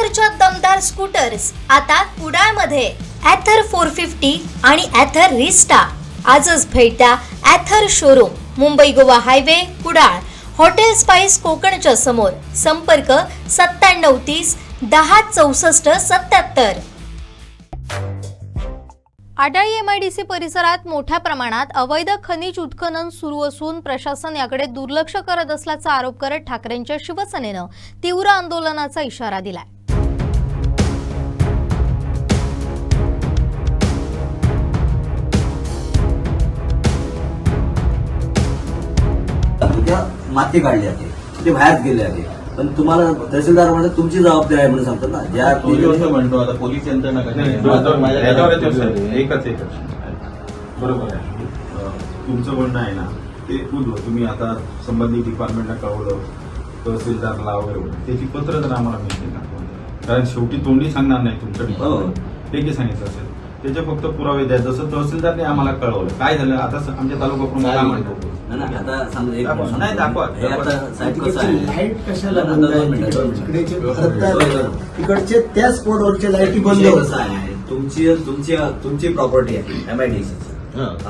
ॲथरच्या दमदार स्कूटर्स आता कुडाळमध्ये ॲथर 450 आणि ॲथर रिस्टा. आजच भेट द्या Ather showroom, Mumbai Goa highway, Kudal, hotel spice कोकणच्या समोर. संपर्क 9730 10 64 77. आडाळी एमआयडीसी परिसरात मोठ्या प्रमाणात अवैध खनिज उत्खनन सुरू असून प्रशासन याकडे दुर्लक्ष करत असल्याचा आरोप करत ठाकरेंच्या शिवसेनेनं तीव्र आंदोलनाचा इशारा दिलाय. माती काढली जाते, ते बाहेर गेले आहे. पण तुम्हाला तहसीलदार म्हणजे तुमची जबाबदारी आहे म्हणून सांगतात ना. ज्या म्हणतो आता पोलीस यंत्रणा एकच बरोबर आहे. तुमचं म्हणणं आहे ना ते तुम्ही आता संबंधित डिपार्टमेंटला कळवलं, तहसीलदारला वगैरे त्याची पत्र तर आम्हाला मिळते ना, कारण शेवटी तोंडी सांगणार नाही तुमच्या डिपार्टमेंट, ते की सांगितलं असेल त्याचे फक्त पुरावे द्या. जसं तहसीलदारने आम्हाला कळवलं काय झालं. आता आमच्या तालुका प्रमुख काय म्हणतो आता नाही दाखवा तिकडचे त्या स्पॉटवरच्या लाईटी बंद आहे. तुमची प्रॉपर्टी आहे एमआयडीसी,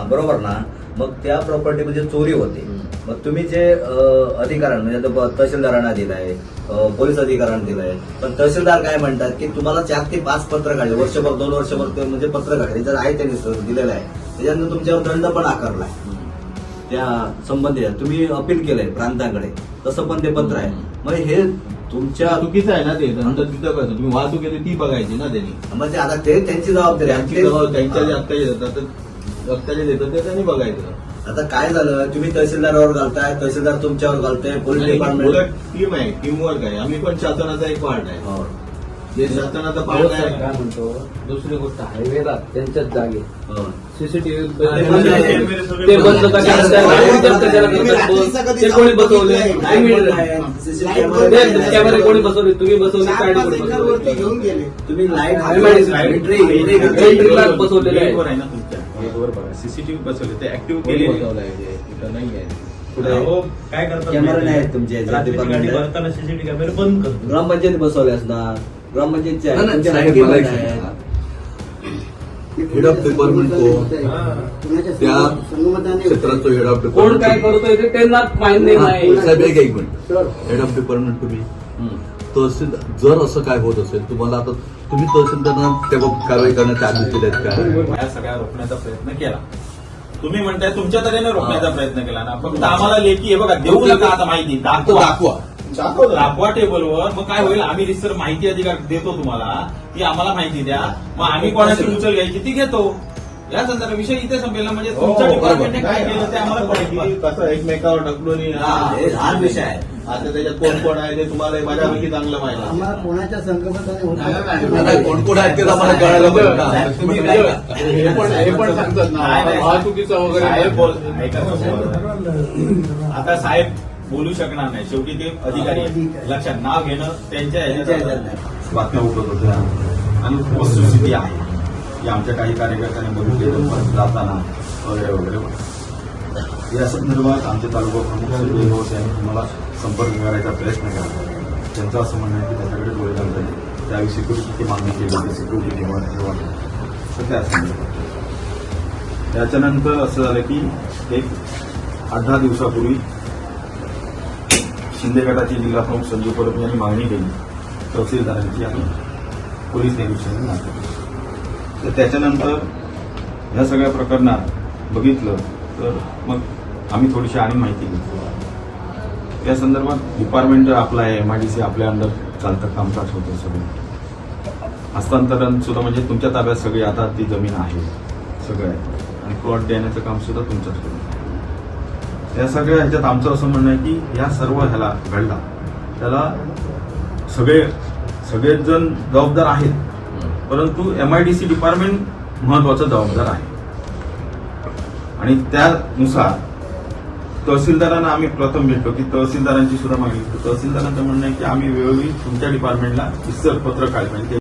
बरोबर ना. मग त्या प्रॉपर्टी मध्ये चोरी होते. मग तुम्ही जे अधिकाऱ्यांना म्हणजे तहसीलदारांना दिलाय, पोलीस अधिकाऱ्यांना दिलाय, पण तहसीलदार काय म्हणतात की तुम्हाला 4 ते 5 पत्र काढले, वर्षभर 2 वर्षभर म्हणजे पत्र काढले जर आहे त्यांनी दिलेलं आहे. त्याच्यानंतर तुमच्यावर दंड पण आकारलाय त्या संबंधित. तुम्ही अपील केलंय प्रांताकडे, तसं पण ते पत्र आहे. मग हे तुमच्या चुकीचं आहे ना ते. नंतर तिथं कसं तुम्ही वाहतूक केली ती बघायची ना त्यांनी. म्हणजे आता ते त्यांची जबाबदारी आहे. त्यांच्या जे हक्काचे देतात ते त्यांनी बघायचं. आता काय झालं, तुम्ही तहसीलदारावर घालताय, तहसीलदार तुमच्यावर घालताय, पोलीस डिपार्टमेंट टीम आहे, टीम वर्क आहे. आम्ही पण शासनाचा एक पार्ट आहे. जे शासनाचा पार्ट आहे काय म्हणतो. दुसरी गोष्ट हायवेला त्यांच्याच जागे सीसीटीव्ही ते बंद ते कोणी बसवले, कॅमेरे कोणी बसवले, तुम्ही बसवले, काय तुम्ही एंट्रीला बसवलेले आहे ना तुमच्या सीसीटीव्ही बसवले, ते ऍक्टिव्ह केले नाही आहे. काय करतात कॅमेरा नाही आहेत तुमचे सीसीटीव्ही कॅमेरे बंद करतो. ग्रामपंचायत बसवले असणार, ग्रामपंचायतचे हेड ऑफ डिपार्टमेंट त्या क्षेत्राचं हेड ऑफ कोण काय करतोय ते त्यांना माहिती नाही. साहेब एक मिनिट, हेड ऑफ डिपार्टमेंट तुम्ही तहसील जर असं काय होत असेल तुम्हाला, आता तुम्ही तहसीलदारांना त्या बाबतीत कारवाई करण्याचे आदेश दिलेत का? या सगळ्या रोखण्याचा प्रयत्न केला. तुम्ही म्हणताय तुमच्या तऱ्हेने रोखण्याचा प्रयत्न केला ना. फक्त आम्हाला लेखी हे बघा देऊ नका आता माहिती दाखवा टेबलवर. मग काय होईल, आम्ही रिसर माहिती अधिकार देतो तुम्हाला की आम्हाला माहिती द्या. मग आम्ही कोणाची उचल घ्यायची ती घेतो. या संदर्भात विषय इथे संपेला. म्हणजे तुमच्या डिपार्टमेंटने काय केलं ते आम्हाला कळेल. कसं एकमेकावर ढकलून हा विषय आहे. आता त्याच्यात कोण कोण आहे ते तुम्हाला माझ्यापैकी चांगलं माहिती आहे. आम्हाला कोणाच्या संकल्पना कोण कोण आहेत ते आम्हाला कळायला पाहिजे. हे पण सांगतात ना वाहतुकीचं वगैरे. आता साहेब बोलू शकणार नाही, शेवटी ते अधिकारी लक्षात नाव घेणं त्यांच्या बातम्या उठत होत्या आणि वस्तुस्थिती आहे की आमच्या काही कार्यकर्त्यांनी बघितलेलं जाताना वगैरे वगैरे. या संदर्भात आमचे तालुका प्रमुख संजय घोष यांनी तुम्हाला संपर्क करायचा प्रयत्न केला. त्यांचं असं म्हणणं आहे की त्याच्याकडे डोळे लागले, त्यावेळी सिक्युरिटीची मागणी केली होती, सिक्युरिटी ठेवा सध्या संदर्भात. त्याच्यानंतर असं झालं की एक 8-10 दिवसापूर्वी शिंदे गटाचे जिल्हा प्रमुख संजू परब यांनी मागणी केली तहसीलदारांची आणि पोलीस निरीक्षकांनी नाकारली. तर त्याच्यानंतर ह्या सगळ्या प्रकरणात बघितलं तर मग आम्ही थोडीशी आणि माहिती घेतली. त्या संदर्भात डिपार्टमेंट आपलं आहे, एमआयडीसी आपल्या अंडर चालतं, कामकाज होतं सगळं. हस्तांतरण सुद्धा म्हणजे तुमच्या ताब्यात सगळी आता ती जमीन आहे सगळं आहे आणि प्लॉट देण्याचं काम सुद्धा तुमच्याकडे. या सगळ्या ह्याच्यात आमचं असं म्हणणं आहे की या सर्व ह्याला घडला त्याला सगळेच जण जबाबदार आहेत, परंतु एमआयडीसी डिपार्टमेंट महत्वाचं जबाबदार आहे. आणि त्यानुसार तहसीलदारांना आम्ही प्रथम भेटलो की तहसीलदारांची सुद्धा मागणी. तहसीलदारांचं म्हणणं आहे की आम्ही वेळोवेळी तुमच्या डिपार्टमेंटला इस्तर पत्र काढले पाहिजे,